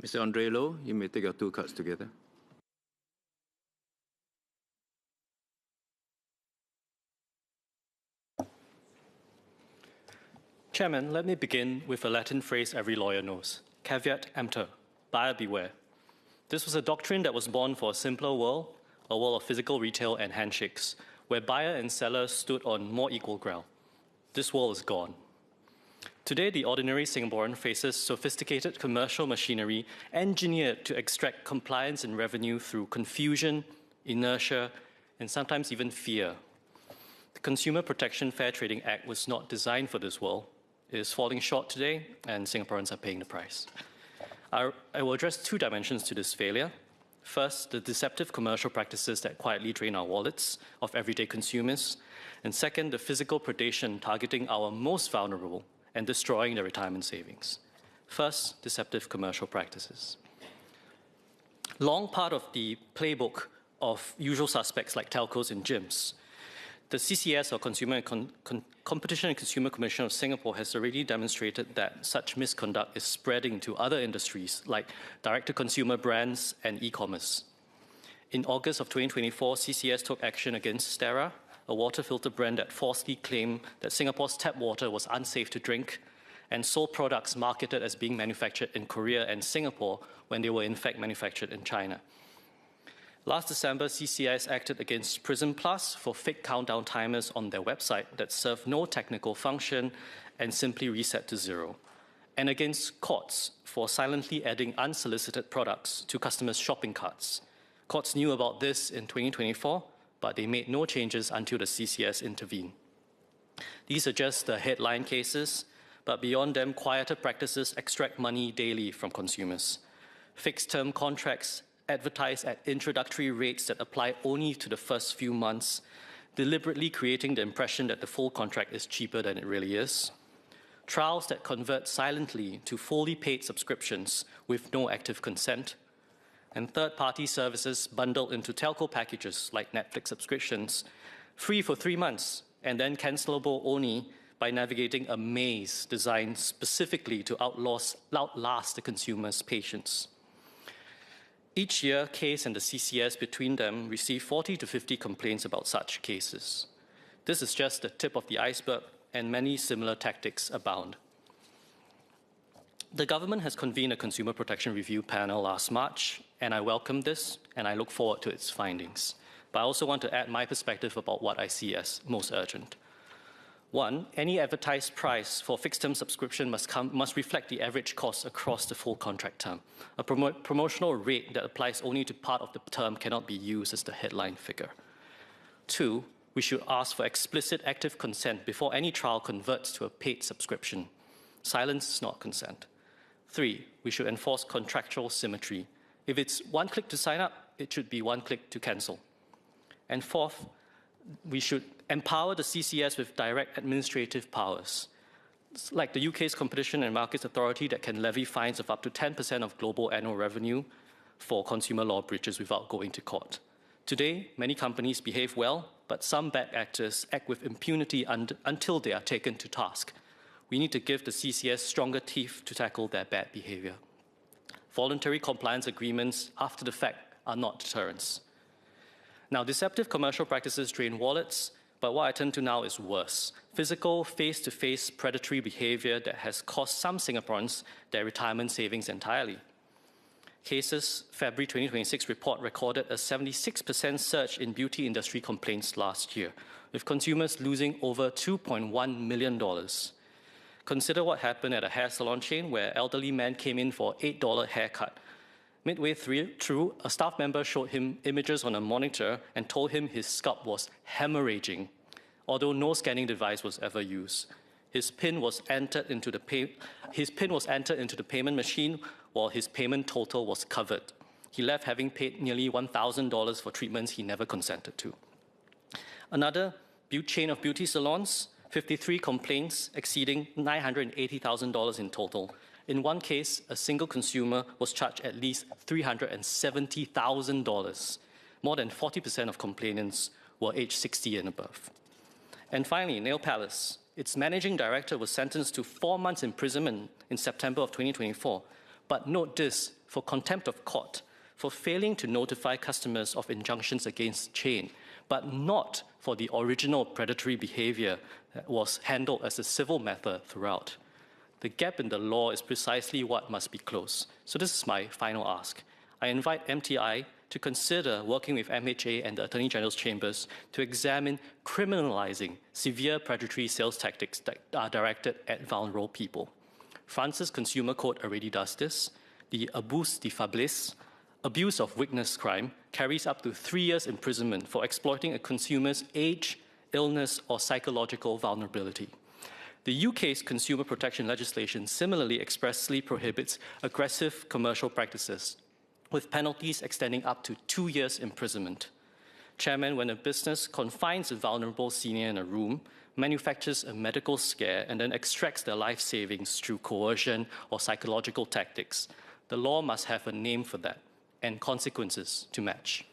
Mr. Andre Low, you may take your two cards together. Chairman, let me begin with a Latin phrase every lawyer knows: caveat emptor, buyer beware. This was a doctrine that was born for a simpler world, a world of physical retail and handshakes, where buyer and seller stood on more equal ground. This world is gone. Today, the ordinary Singaporean faces sophisticated commercial machinery engineered to extract compliance and revenue through confusion, inertia, and sometimes even fear. The Consumer Protection Fair Trading Act was not designed for this world. It is falling short today, and Singaporeans are paying the price. I will address two dimensions to this failure. First, the deceptive commercial practices that quietly drain our wallets of everyday consumers. And second, the physical predation targeting our most vulnerable and destroying their retirement savings. First, deceptive commercial practices. Long part of the playbook of usual suspects like telcos and gyms, the CCS, or Competition and Consumer Commission of Singapore, has already demonstrated that such misconduct is spreading to other industries like direct-to-consumer brands and e-commerce. In August of 2024, CCS took action against Stera, a water filter brand that falsely claimed that Singapore's tap water was unsafe to drink and sold products marketed as being manufactured in Korea and Singapore when they were in fact manufactured in China. Last December, CCS acted against Prism Plus for fake countdown timers on their website that serve no technical function and simply reset to zero, and against Courts for silently adding unsolicited products to customers' shopping carts. Courts knew about this in 2024, but they made no changes until the CCS intervened. These are just the headline cases, but beyond them, quieter practices extract money daily from consumers. Fixed-term contracts advertised at introductory rates that apply only to the first few months, deliberately creating the impression that the full contract is cheaper than it really is. Trials that convert silently to fully paid subscriptions with no active consent. And third-party services bundled into telco packages like Netflix subscriptions, free for 3 months, and then cancelable only by navigating a maze designed specifically to outlast the consumer's patience. Each year, CASE and the CCS between them receive 40 to 50 complaints about such cases. This is just the tip of the iceberg, and many similar tactics abound. The government has convened a Consumer Protection Review panel last March, and I welcome this, and I look forward to its findings. But I also want to add my perspective about what I see as most urgent. One, any advertised price for fixed-term subscription must reflect the average cost across the full contract term. A promotional rate that applies only to part of the term cannot be used as the headline figure. Two, we should ask for explicit active consent before any trial converts to a paid subscription. Silence is not consent. Three, we should enforce contractual symmetry. If it's one click to sign up, it should be one click to cancel. And fourth, we should empower the CCS with direct administrative powers, like the UK's Competition and Markets Authority that can levy fines of up to 10% of global annual revenue for consumer law breaches without going to court. Today, many companies behave well, but some bad actors act with impunity until they are taken to task. We need to give the CCS stronger teeth to tackle their bad behavior. Voluntary compliance agreements after the fact are not deterrents. Now, deceptive commercial practices drain wallets, but what I turn to now is worse. Physical, face-to-face predatory behavior that has cost some Singaporeans their retirement savings entirely. Cases February 2026 report recorded a 76% surge in beauty industry complaints last year, with consumers losing over $2.1 million. Consider what happened at a hair salon chain where an elderly man came in for an $8 haircut. Midway through, a staff member showed him images on a monitor and told him his scalp was hemorrhaging, although no scanning device was ever used. His PIN was entered into the payment machine while his payment total was covered. He left having paid nearly $1,000 for treatments he never consented to. Another chain of beauty salons, 53 complaints exceeding $980,000 in total. In one case, a single consumer was charged at least $370,000. More than 40% of complainants were aged 60 and above. And finally, Nail Palace. Its managing director was sentenced to 4 months imprisonment in September of 2024, But note this, for contempt of court, for failing to notify customers of injunctions against chain, but not for the original predatory behavior that was handled as a civil matter throughout. The gap in the law is precisely what must be closed. So this is my final ask. I invite MTI to consider working with MHA and the Attorney General's chambers to examine criminalising severe predatory sales tactics that are directed at vulnerable people. France's Consumer Code already does this. The abus de faiblesse, abuse of weakness crime, carries up to 3 years imprisonment for exploiting a consumer's age, illness, or psychological vulnerability. The UK's consumer protection legislation similarly expressly prohibits aggressive commercial practices, with penalties extending up to 2 years imprisonment. Chairman, when a business confines a vulnerable senior in a room, manufactures a medical scare, and then extracts their life savings through coercion or psychological tactics, the law must have a name for that and consequences to match.